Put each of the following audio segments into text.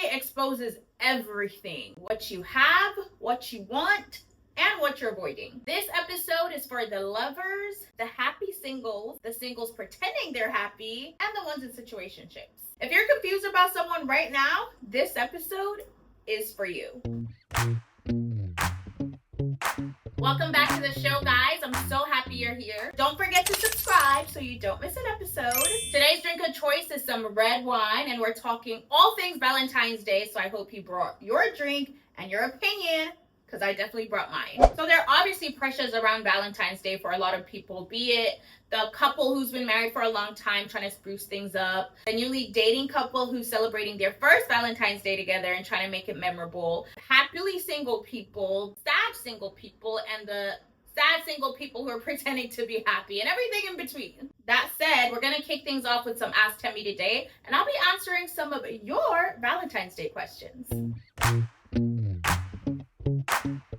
Day exposes everything. What you have, what you want, and what you're avoiding. This episode is for the lovers, the happy singles, the singles pretending they're happy, and the ones in situationships. If you're confused about someone right now, this episode is for you. Welcome back to the show, guys. I'm so happy you're here. Don't forget to subscribe so you don't miss an episode. Today's drink of choice is some red wine, and we're talking all things Valentine's Day, so I hope you brought your drink and your opinion, because I definitely brought mine. So there are obviously pressures around Valentine's Day for a lot of people, be it the couple who's been married for a long time trying to spruce things up, the newly dating couple who's celebrating their first Valentine's Day together and trying to make it memorable, happily single people, sad single people, and the sad single people who are pretending to be happy, and everything in between. That said, we're going to kick things off with some Ask Thembi today, and I'll be answering some of your Valentine's Day questions.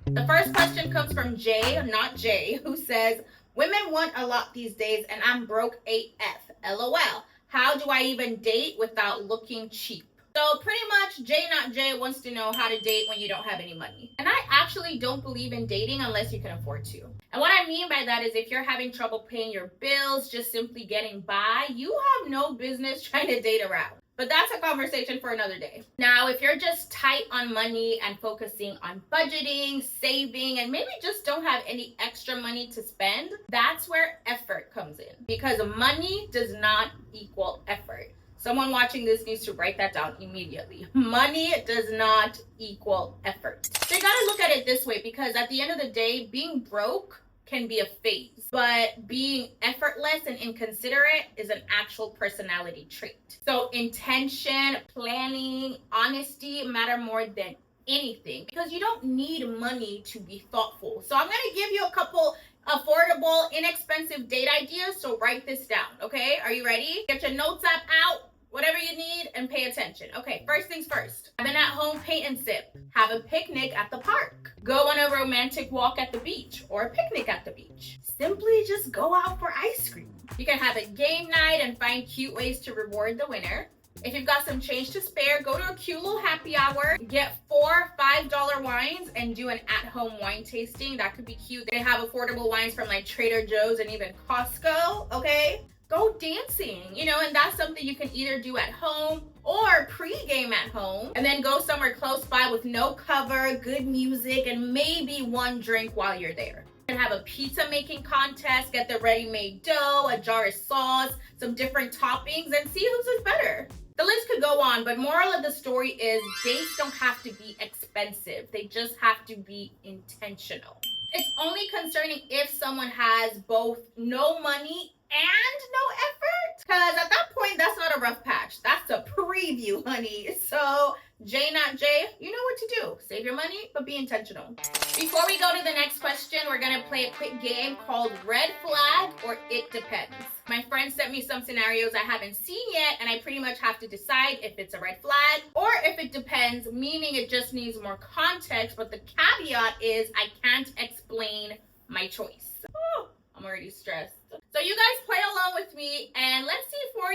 The first question comes from Jay, not Jay, who says, women want a lot these days and I'm broke AF. LOL. How do I even date without looking cheap? So pretty much Jay, not Jay, wants to know how to date when you don't have any money. And I actually don't believe in dating unless you can afford to. And what I mean by that is if you're having trouble paying your bills, just simply getting by, you have no business trying to date around. But that's a conversation for another day. Now, if you're just tight on money and focusing on budgeting, saving, and maybe just don't have any extra money to spend, that's where effort comes in. Because money does not equal effort. Someone watching this needs to write that down immediately. Money does not equal effort. So you gotta look at it this way, because at the end of the day, being broke can be a phase, but being effortless and inconsiderate is an actual personality trait. So intention, planning, honesty matter more than anything, because you don't need money to be thoughtful. So I'm gonna give you a couple affordable, inexpensive date ideas, so write this down, okay? Are you ready? Get your notes app out, whatever you need, and pay attention. Okay, first things first. Have an at-home paint and sip. Have a picnic at the park. Go on a romantic walk at the beach or a picnic at the beach. Simply just go out for ice cream. You can have a game night and find cute ways to reward the winner. If you've got some change to spare, go to a cute little happy hour, get 4 $5 wines and do an at-home wine tasting. That could be cute. They have affordable wines from like Trader Joe's and even Costco, okay? Go dancing, and that's something you can either do at home or pre-game at home, and then go somewhere close by with no cover, good music, and maybe one drink while you're there. You can have a pizza making contest, get the ready-made dough, a jar of sauce, some different toppings, and see whose is better. The list could go on, but moral of the story is dates don't have to be expensive. They just have to be intentional. It's only concerning if someone has both no money and no effort, because at that point, that's not a rough patch. That's a preview, honey. So Jay, not Jay, you know what to do. Save your money, but be intentional. Before we go to the next question, we're gonna play a quick game called Red Flag or It Depends. My friend sent me some scenarios I haven't seen yet, and I pretty much have to decide if it's a red flag or if it depends, meaning it just needs more context, but the caveat is I can't explain my choice. Oh, I'm already stressed. So you guys play along with me and let's see if we're,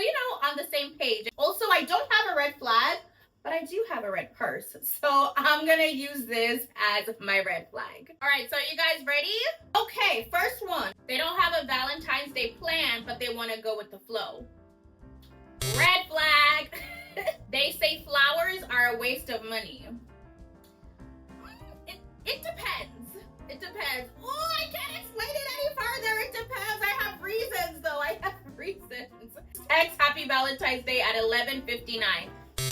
on the same page. Also, I don't have a red flag, but I do have a red purse. So I'm gonna use this as my red flag. All right, so you guys ready? Okay, first one. They don't have a Valentine's Day plan, but they wanna go with the flow. Red flag. They say flowers are a waste of money. It depends. It depends. Oh, I can't explain it any further. It depends. I have reasons, though. I have reasons. Text Happy Valentine's Day at 11:59.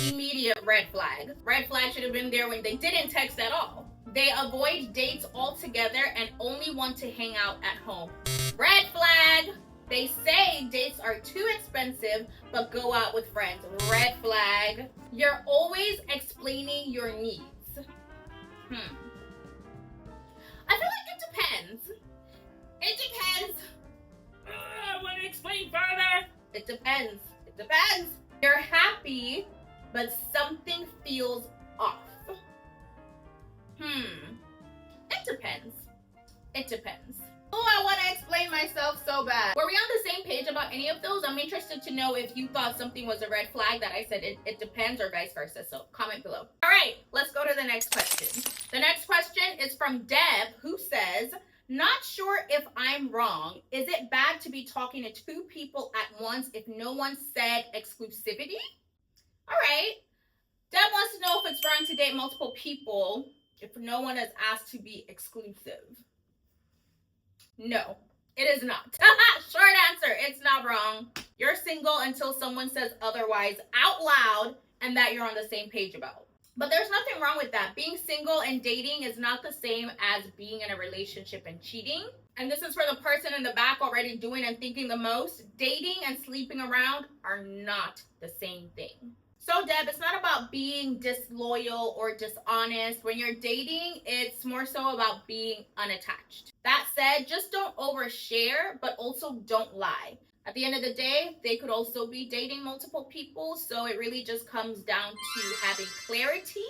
Immediate red flag. Red flag should have been there when they didn't text at all. They avoid dates altogether and only want to hang out at home. Red flag. They say dates are too expensive, but go out with friends. Red flag. You're always explaining your needs. I feel like it depends. It depends. I want to explain further. It depends. It depends. You're happy, but something feels off. It depends. It depends. Oh, I want to explain myself so bad. Were we on the same page about any of those? I'm interested to know if you thought something was a red flag that I said it depends, or vice versa. So comment below. All right, let's go to the next question. The next question is from Deb, who says, not sure if I'm wrong. Is it bad to be talking to two people at once if no one said exclusivity? All right. Deb wants to know if it's wrong to date multiple people if no one is asked to be exclusive. No, it is not. Short answer, it's not wrong. You're single until someone says otherwise out loud and that you're on the same page about. But there's nothing wrong with that. Being single and dating is not the same as being in a relationship and cheating. And this is for the person in the back already doing and thinking the most. Dating and sleeping around are not the same thing. So, Deb, it's not about being disloyal or dishonest. When you're dating, it's more so about being unattached. That said, just don't overshare, but also don't lie. At the end of the day, they could also be dating multiple people, so it really just comes down to having clarity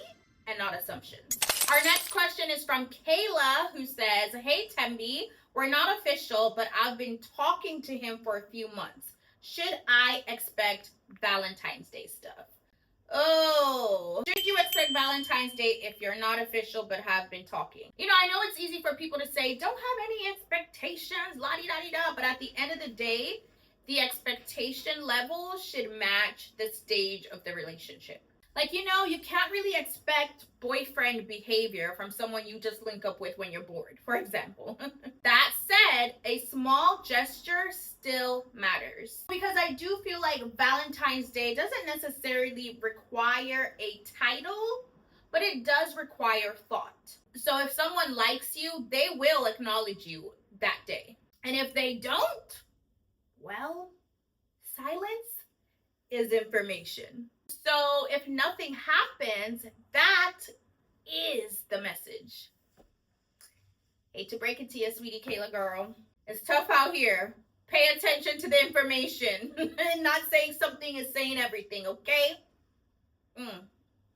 and not assumptions. Our next question is from Kayla, who says, hey, Thembi, we're not official, but I've been talking to him for a few months. Should I expect Valentine's Day stuff? Oh, should you expect Valentine's Day if you're not official but have been talking? You know, I know it's easy for people to say, don't have any expectations, la-di-da-di-da, but at the end of the day, the expectation level should match the stage of the relationship. Like, you know, you can't really expect boyfriend behavior from someone you just link up with when you're bored, for example. That said, a small gesture still matters. Because I do feel like Valentine's Day doesn't necessarily require a title, but it does require thought. So if someone likes you, they will acknowledge you that day. And if they don't, well, silence is information. So if nothing happens, that is the message. Hate to break it to you, sweetie Kayla girl. It's tough out here. Pay attention to the information and not saying something is saying everything, okay?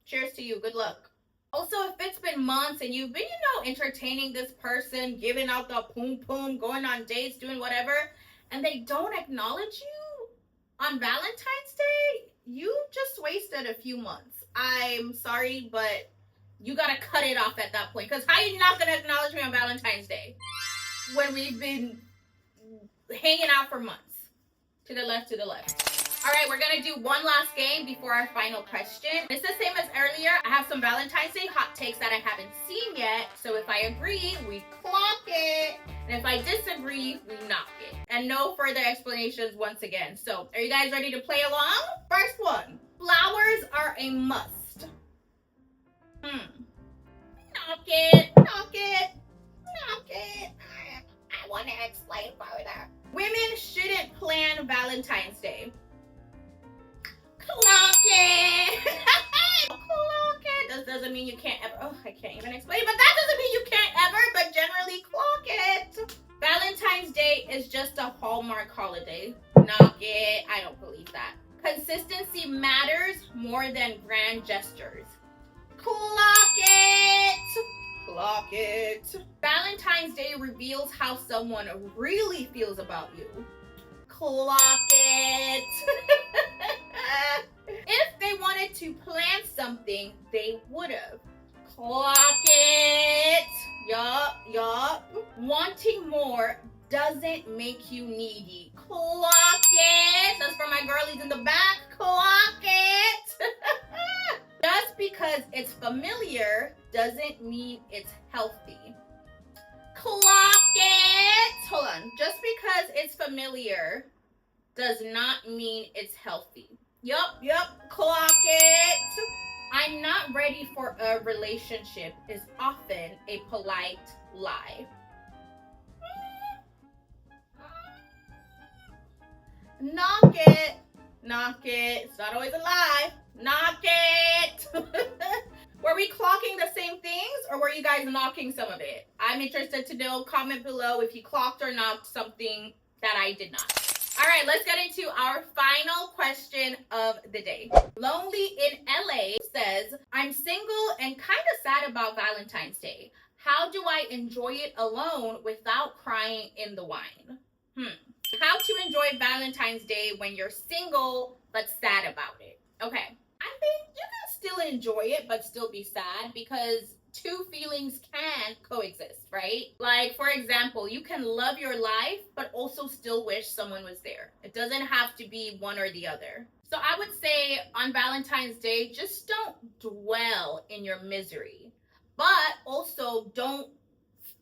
Cheers to you. Good luck. Also, if it's been months and you've been, entertaining this person, giving out the poom, going on dates, doing whatever, and they don't acknowledge you on Valentine's Day, you just wasted a few months. I'm sorry, but you gotta cut it off at that point. Because how are you not gonna acknowledge me on Valentine's Day when we've been hanging out for months? To the left, to the left. All right, we're gonna do one last game before our final question. It's the same as earlier. I have some Valentine's Day hot takes that I haven't seen yet. So if I agree, we clock it. And if I disagree, we knock it. And no further explanations once again. So are you guys ready to play along? First one, flowers are a must. Knock it, knock it, knock it. I want to explain further. Women shouldn't plan Valentine's Day. Clock it. Clock it. That doesn't mean you can't ever. Oh, I can't even explain. But that doesn't mean you can't ever, but generally clock it. Valentine's Day is just a Hallmark holiday. Knock it. I don't believe that. Consistency matters more than grand gestures. Clock it. Clock it. Valentine's Day reveals how someone really feels about you. Clock it. If they wanted to plan something, they would have. Clock it. Yup. Wanting more doesn't make you needy. Clock it. That's for my girlies in the back. Clock it. Just because it's familiar doesn't mean it's healthy. Clock it. Hold on. Just because it's familiar does not mean it's healthy. Yup. Clock it. I'm not ready for a relationship is often a polite lie. Knock it. Knock it. It's not always a lie. Knock it. Were we clocking the same things or were you guys knocking some of it? I'm interested to know. Comment below if you clocked or knocked something that I did not. All right, let's get into our final question of the day. Lonely in LA says, I'm single and kind of sad about Valentine's Day. How do I enjoy it alone without crying in the wine? How to enjoy Valentine's Day when you're single but sad about it. Okay, I think you can still enjoy it but still be sad, because two feelings can coexist, right? Like, for example, you can love your life but also still wish someone was there. It doesn't have to be one or the other. So I would say on Valentine's Day, just don't dwell in your misery, but also don't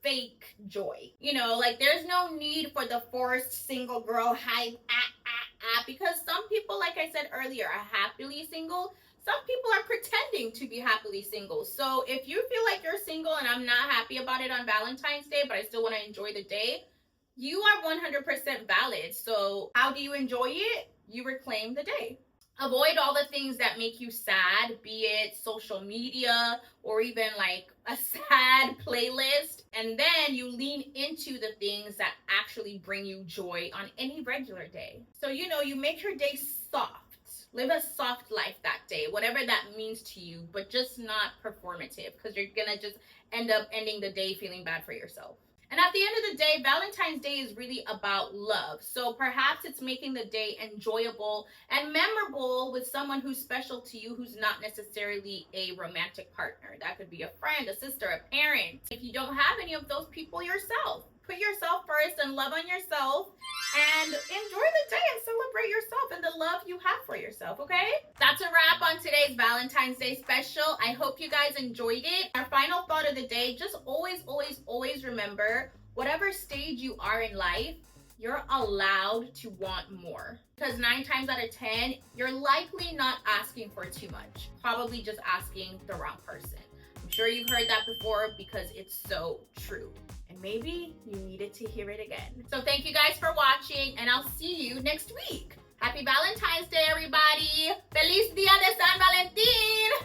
fake joy. You know, like, there's no need for the forced single girl hype, because some people, like I said earlier, are happily single. Some people are pretending to be happily single. So if you feel like you're single and I'm not happy about it on Valentine's Day, but I still want to enjoy the day, you are 100% valid. So how do you enjoy it? You reclaim the day. Avoid all the things that make you sad, be it social media or even like a sad playlist. And then you lean into the things that actually bring you joy on any regular day. So, you know, you make your day soft. Live a soft life that day, whatever that means to you, but just not performative, because you're gonna just end up ending the day feeling bad for yourself. And at the end of the day, Valentine's Day is really about love. So perhaps it's making the day enjoyable and memorable with someone who's special to you, who's not necessarily a romantic partner. That could be a friend, a sister, a parent. If you don't have any of those people, yourself. Put yourself first and love on yourself and enjoy the day and celebrate yourself and the love you have for yourself, okay? That's a wrap on today's Valentine's Day special. I hope you guys enjoyed it. Our final thought of the day, just always remember, whatever stage you are in life, you're allowed to want more. Because 9 times out of 10, you're likely not asking for too much. Probably just asking the wrong person. I'm sure you've heard that before because it's so true. And maybe you needed to hear it again. So thank you guys for watching, and I'll see you next week. Happy Valentine's Day, everybody. Feliz Dia de San Valentin.